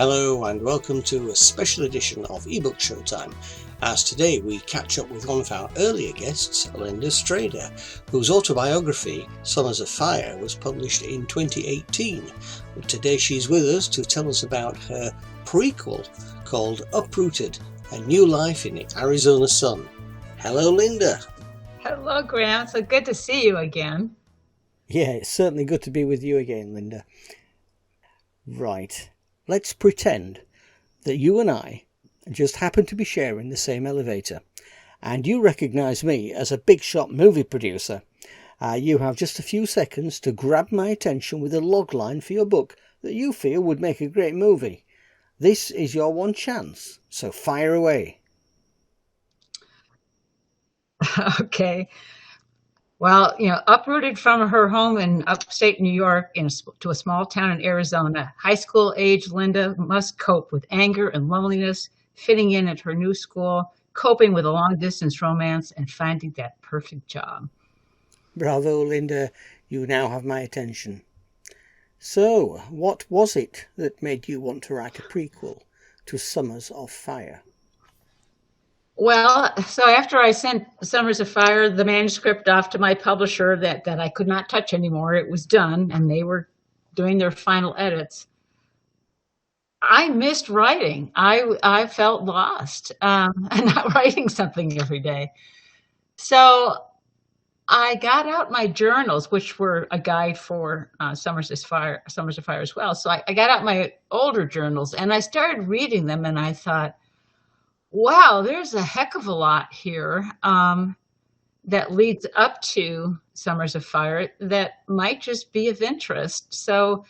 Hello and welcome to a special edition of eBook Showtime, as today we catch up with one of our earlier guests, Linda Strader, whose autobiography, Summers of Fire, was published in 2018. But today she's with us to tell us about her prequel called Uprooted, A New Life in the Arizona Sun. Hello, Linda. Hello, Graham. So good to see you again. Yeah, it's certainly good to be with you again, Linda. Right. Let's pretend that you and I just happen to be sharing the same elevator, and you recognise me as a big shot movie producer. You have just a few seconds to grab my attention with a logline for your book that you feel would make a great movie. This is your one chance, so fire away. Okay. Well, uprooted from her home in upstate New York to a small town in Arizona, high school age Linda must cope with anger and loneliness, fitting in at her new school, coping with a long distance romance, and finding that perfect job. Bravo, Linda. You now have my attention. So, what was it that made you want to write a prequel to Summers of Fire? Well, so after I sent Summers of Fire, the manuscript off to my publisher that I could not touch anymore, it was done, and they were doing their final edits. I missed writing. I felt lost and not writing something every day. So I got out my journals, which were a guide for Summers of Fire as well. So I got out my older journals and I started reading them, and I thought, wow, there's a heck of a lot here that leads up to Summers of Fire that might just be of interest. So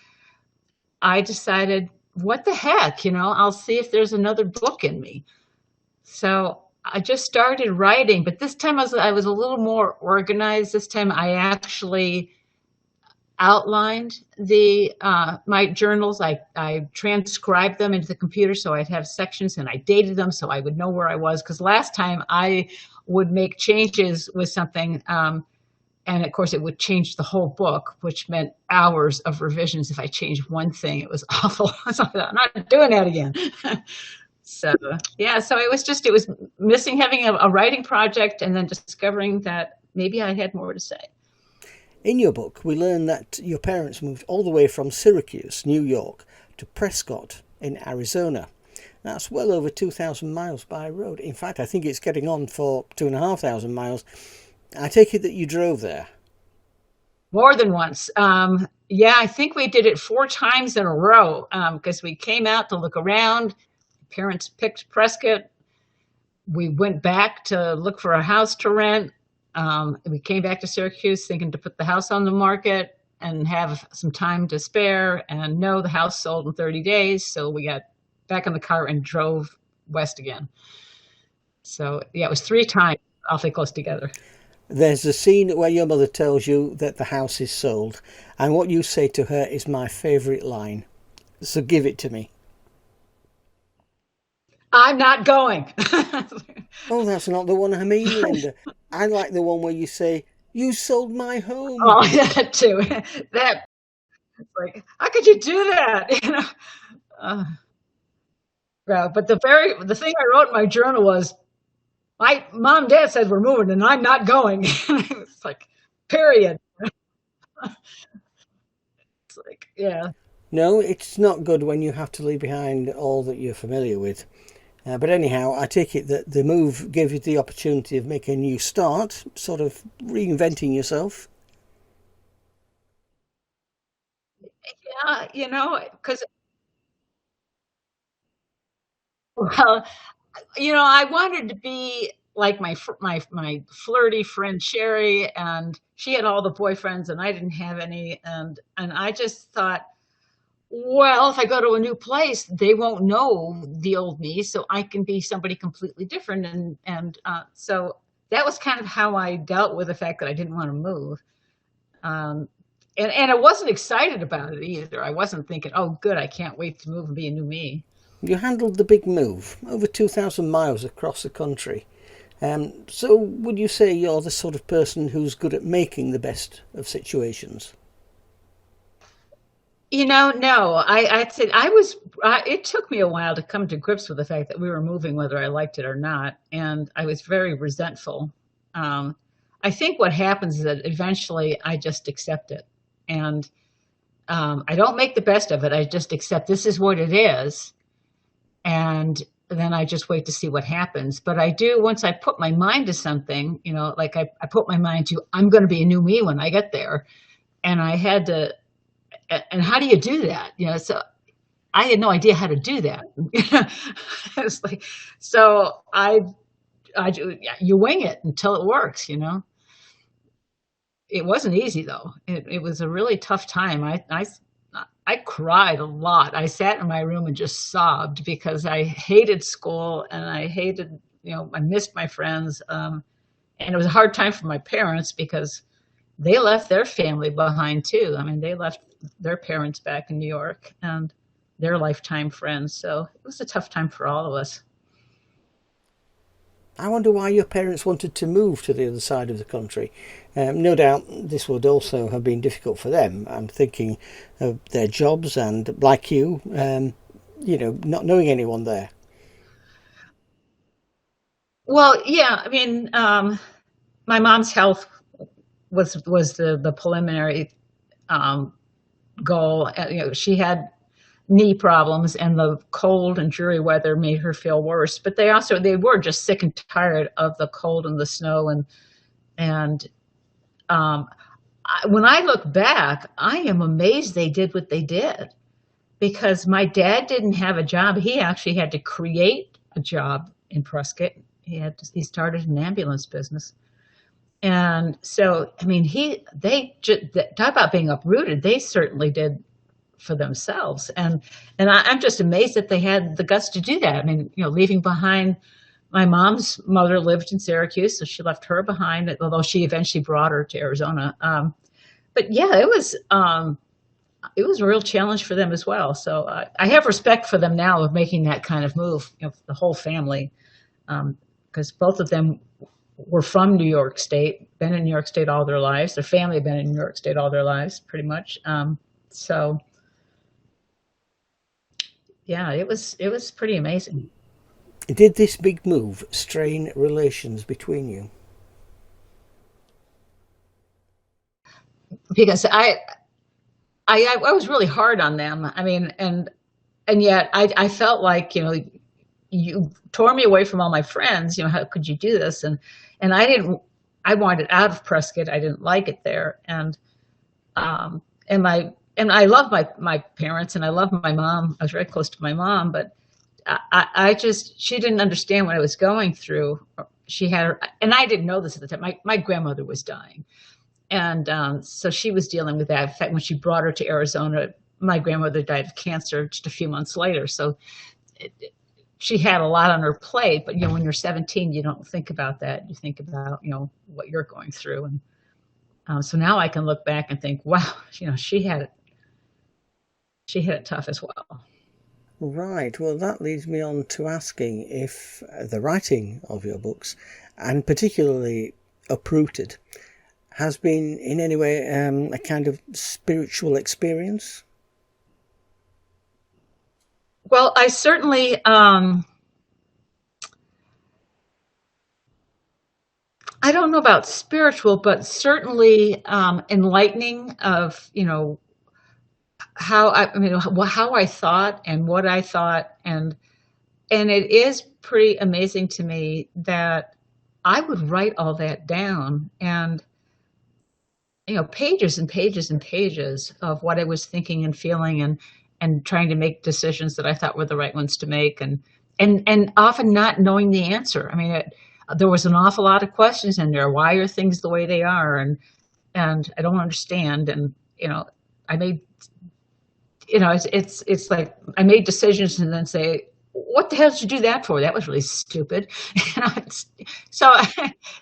I decided, what the heck, I'll see if there's another book in me. So I just started writing, but this time I was a little more organized. This time I actually outlined my journals. I transcribed them into the computer so I'd have sections, and I dated them so I would know where I was, because last time I would make changes with something and of course it would change the whole book, which meant hours of revisions. If I changed one thing, it was awful. So I'm not doing that again. So it was missing having a writing project and then discovering that maybe I had more to say. In your book, we learn that your parents moved all the way from Syracuse, New York, to Prescott in Arizona. That's well over 2,000 miles by road. In fact, I think it's getting on for 2,500 miles. I take it that you drove there. More than once. I think we did it 4 times in a row because we came out to look around. Parents picked Prescott. We went back to look for a house to rent. We came back to Syracuse thinking to put the house on the market and have some time to spare. And no, the house sold in 30 days. So we got back in the car and drove west again. So it was 3 times awfully close together. There's a scene where your mother tells you that the house is sold. And what you say to her is my favourite line. So give it to me. I'm not going. Oh, that's not the one I mean, Linda. I like the one where you say, you sold my home. Oh, that too. That, it's like, how could you do that? But the thing I wrote in my journal was, my mom and dad said we're moving and I'm not going. It's like, period. It's like, yeah. No, it's not good when you have to leave behind all that you're familiar with. But anyhow, I take it that the move gave you the opportunity of making a new start, sort of reinventing yourself. Yeah, because, well, I wanted to be like my flirty friend Sherry, and she had all the boyfriends and I didn't have any. And I just thought, well, if I go to a new place, they won't know the old me, so I can be somebody completely different. And so that was kind of how I dealt with the fact that I didn't want to move. And I wasn't excited about it either. I wasn't thinking, oh, good, I can't wait to move and be a new me. You handled the big move, over 2,000 miles across the country. So would you say you're the sort of person who's good at making the best of situations? No, I'd say it took me a while to come to grips with the fact that we were moving, whether I liked it or not. And I was very resentful. Um, I think what happens is that eventually I just accept it. And I don't make the best of it. I just accept this is what it is. And then I just wait to see what happens. But I do, once I put my mind to something, like I put my mind to, I'm going to be a new me when I get there. And I had to, and how do you do that? So I had no idea how to do that. It's like, so you wing it until it works. It wasn't easy though. It was a really tough time. I cried a lot. I sat in my room and just sobbed because I hated school and I hated, I missed my friends. And it was a hard time for my parents because they left their family behind too. I mean, they left their parents back in New York and their lifetime friends. So it was a tough time for all of us. I wonder why your parents wanted to move to the other side of the country. No doubt this would also have been difficult for them. I'm thinking of their jobs and, like you, not knowing anyone there. Well, yeah, I mean, my mom's health was the preliminary goal. She had knee problems, and the cold and dreary weather made her feel worse. But they were just sick and tired of the cold and the snow, and when I look back, I am amazed they did what they did, because my dad didn't have a job. He actually had to create a job in Prescott. He started an ambulance business. And so, I mean, talk about being uprooted. They certainly did for themselves. And I'm just amazed that they had the guts to do that. I mean, leaving behind, my mom's mother lived in Syracuse, so she left her behind, although she eventually brought her to Arizona. But yeah, it was a real challenge for them as well. So I have respect for them now of making that kind of move, the whole family, because both of them were from New York State, been in New York State all their lives. Their family had been in New York State all their lives, pretty much. So yeah, it was pretty amazing. Did this big move strain relations between you? Because I was really hard on them. I mean, and yet I felt like, you tore me away from all my friends. How could you do this? And I wanted out of Prescott. I didn't like it there. And I love my parents, and I love my mom. I was very close to my mom, but she didn't understand what I was going through. And I didn't know this at the time. My grandmother was dying. And so she was dealing with that. In fact, when she brought her to Arizona, my grandmother died of cancer just a few months later. So she had a lot on her plate. But when you're 17, you don't think about that. You think about what you're going through. And so now I can look back and think, wow, she had it tough as well. Right. Well, that leads me on to asking if the writing of your books, and particularly Uprooted, has been in any way a kind of spiritual experience? Well, I certainly, I don't know about spiritual, but certainly enlightening of, how I thought and what I thought. And it is pretty amazing to me that I would write all that down, and pages and pages and pages of what I was thinking and feeling, and trying to make decisions that I thought were the right ones to make, and often not knowing the answer. I mean, there was an awful lot of questions in there. Why are things the way they are? And I don't understand. And I made, it's like I made decisions and then say, what the hell did you do that for? That was really stupid. So,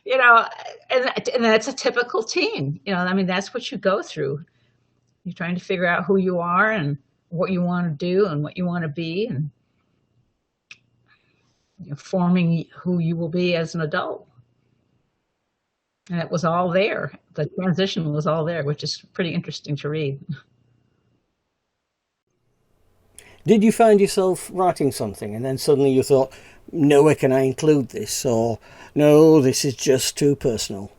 and that's a typical teen. I mean, that's what you go through. You're trying to figure out who you are and what you want to do and what you want to be, and forming who you will be as an adult. And it was all there. The transition was all there, which is pretty interesting to read. Did you find yourself writing something and then suddenly you thought, nowhere can I include this, or no, this is just too personal?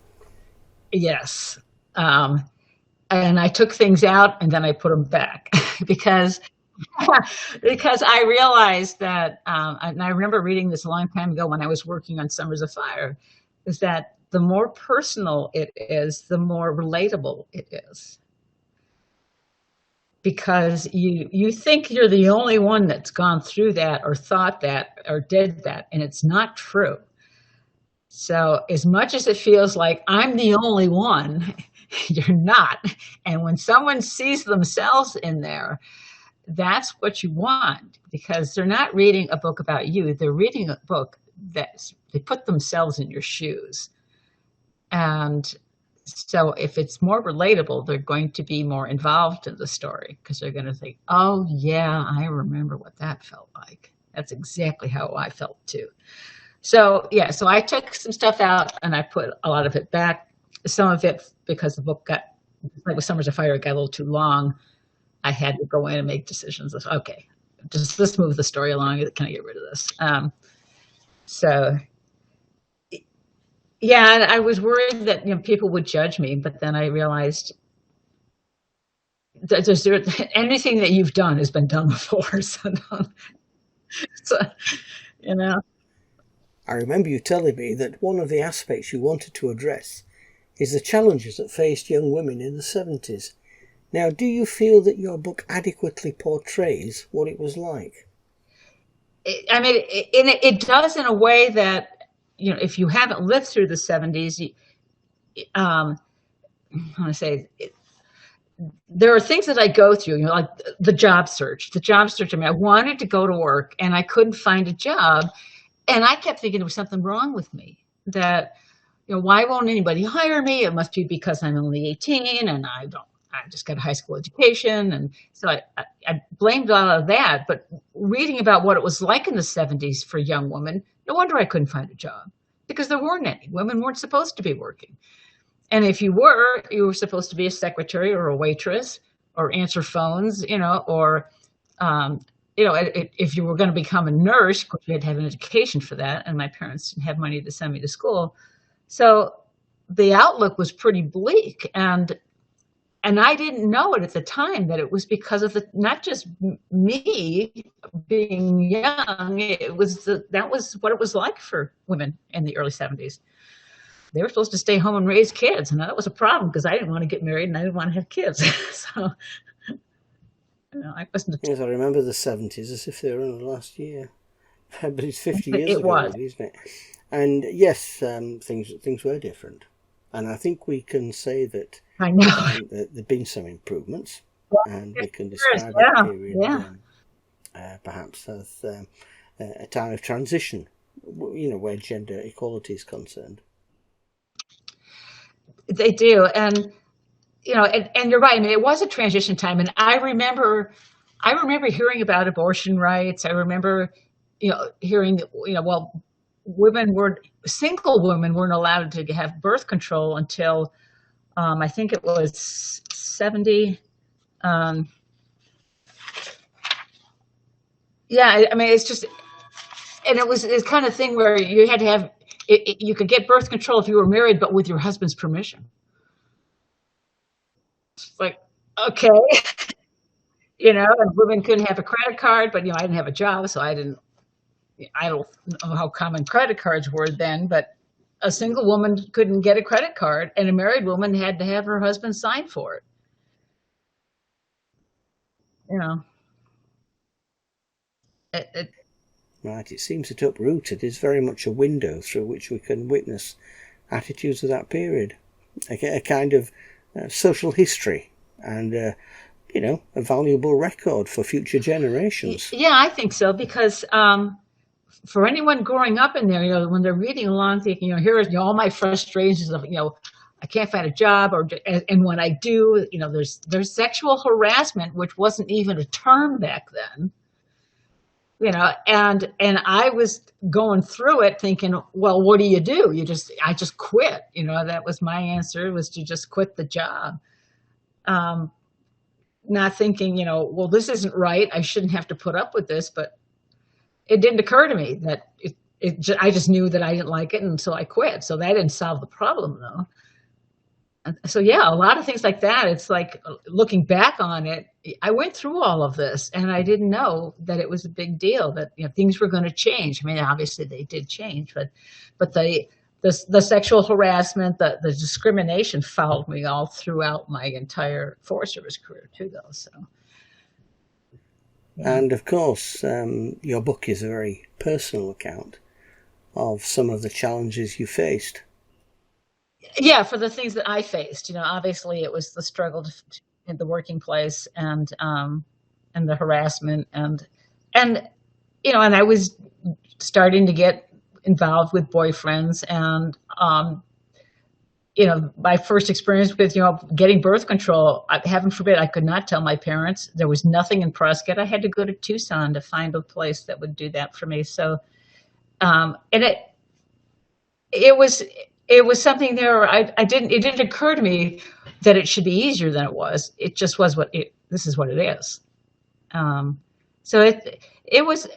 Yes. And I took things out and then I put them back because because I realized that, and I remember reading this a long time ago when I was working on Summers of Fire, is that the more personal it is, the more relatable it is. Because you think you're the only one that's gone through that or thought that or did that, and it's not true. So as much as it feels like I'm the only one, you're not. And when someone sees themselves in there, that's what you want, because they're not reading a book about you. They're reading a book that they put themselves in your shoes. And so if it's more relatable, they're going to be more involved in the story because they're going to think, oh, yeah, I remember what that felt like. That's exactly how I felt too. So, yeah, so I took some stuff out and I put a lot of it back. Some of it, because the book got, like with Summers of Fire, it got a little too long. I had to go in and make decisions of, okay, just let's move the story along. Can I get rid of this? So, yeah, and I was worried that people would judge me, but then I realized that anything that you've done has been done before. So you know. I remember you telling me that one of the aspects you wanted to address is the challenges that faced young women in the 70s. Now, do you feel that your book adequately portrays what it was like? It does in a way that, if you haven't lived through the 70s, I want to say, there are things that I go through, like the job search. I mean, I wanted to go to work and I couldn't find a job. And I kept thinking there was something wrong with me, that, why won't anybody hire me? It must be because I'm only 18 and I just got a high school education. And so I blamed all of that. But reading about what it was like in the 70s for young women, no wonder I couldn't find a job, because there weren't any. Women weren't supposed to be working. And if you were supposed to be a secretary or a waitress or answer phones, or, if you were going to become a nurse, of course, you had to have an education for that. And my parents didn't have money to send me to school. So the outlook was pretty bleak. And I didn't know it at the time, that it was because of not just me being young, that was what it was like for women in the early 70s. They were supposed to stay home and raise kids. And that was a problem because I didn't want to get married and I didn't want to have kids. So, I wasn't. Yes, I remember the 70s as if they were in the last year. But it's 50 years ago, was. Really, isn't it? And yes, things were different. And I think we can say that I know that there've been some improvements, and we can describe yeah, that period perhaps as a time of transition, where gender equality is concerned. They do, and and you're right. I mean, it was a transition time, and I remember hearing about abortion rights. I remember, hearing, well, single women weren't allowed to have birth control until, I think it was 70. Yeah, I mean, it's just, and it's kind of thing where you had to have, you could get birth control if you were married, but with your husband's permission. It's like, okay, and women couldn't have a credit card, but I didn't have a job, so I don't know how common credit cards were then, but a single woman couldn't get a credit card, and a married woman had to have her husband sign for it. Right, it seems that Uprooted is very much a window through which we can witness attitudes of that period, a kind of social history, and a valuable record for future generations. Yeah, I think so, because for anyone growing up in there, when they're reading along, thinking, here are all my frustrations of, I can't find a job, and when I do, there's sexual harassment, which wasn't even a term back then. And I was going through it thinking, well, what do? I just quit. That was my answer, was to just quit the job. not thinking, well, this isn't right. I shouldn't have to put up with this. But it didn't occur to me that I just knew that I didn't like it, and so I quit. So that didn't solve the problem, though. So yeah, a lot of things like that. It's like looking back on it, I went through all of this and I didn't know that it was a big deal, that things were going to change. I mean, obviously they did change, but the sexual harassment, the discrimination followed me all throughout my entire Forest Service career too, though. So yeah. And of course, your book is a very personal account of some of the challenges you faced. Yeah, for the things that I faced, obviously it was the struggle in the working place, and the harassment, and and I was starting to get involved with boyfriends, and my first experience with getting birth control. Heaven forbid, I could not tell my parents. There was nothing in Prescott. I had to go to Tucson to find a place that would do that for me. So, and it was something there. It didn't occur to me that it should be easier than it was. It just was this is what it is. So it was,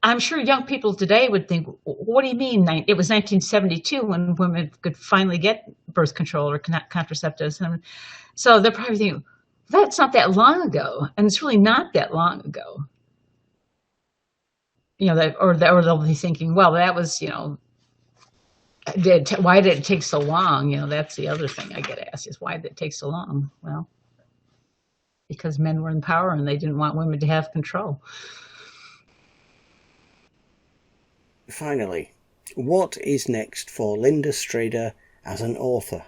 I'm sure young people today would think, what do you mean? It was 1972 when women could finally get birth control or contraceptives. And so they're probably thinking, that's not that long ago. And it's really not that long ago. Or they'll be thinking, well, that was, why did it take so long? That's the other thing I get asked is, why did it take so long? Well, because men were in power and they didn't want women to have control. Finally, what is next for Linda Strader as an author?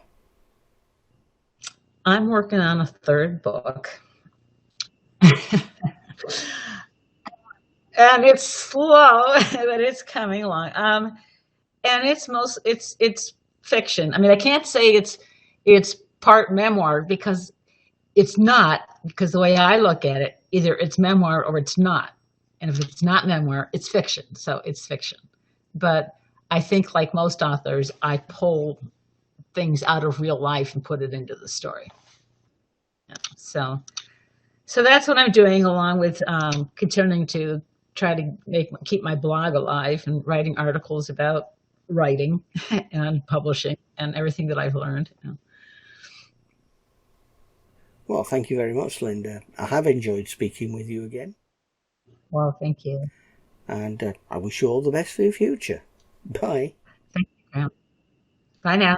I'm working on a third book. And it's slow, but it's coming along. And it's fiction. I mean, I can't say it's part memoir, because it's not, because the way I look at it, either it's memoir or it's not. And if it's not memoir, it's fiction. So it's fiction. But I think, like most authors, I pull things out of real life and put it into the story. Yeah. So that's what I'm doing, along with continuing to try to keep my blog alive and writing articles about writing and publishing and everything that I've learned. Well, thank you very much, Linda. I have enjoyed speaking with you again. Well, thank you. And I wish you all the best for your future. Bye. Thank you. Bye now.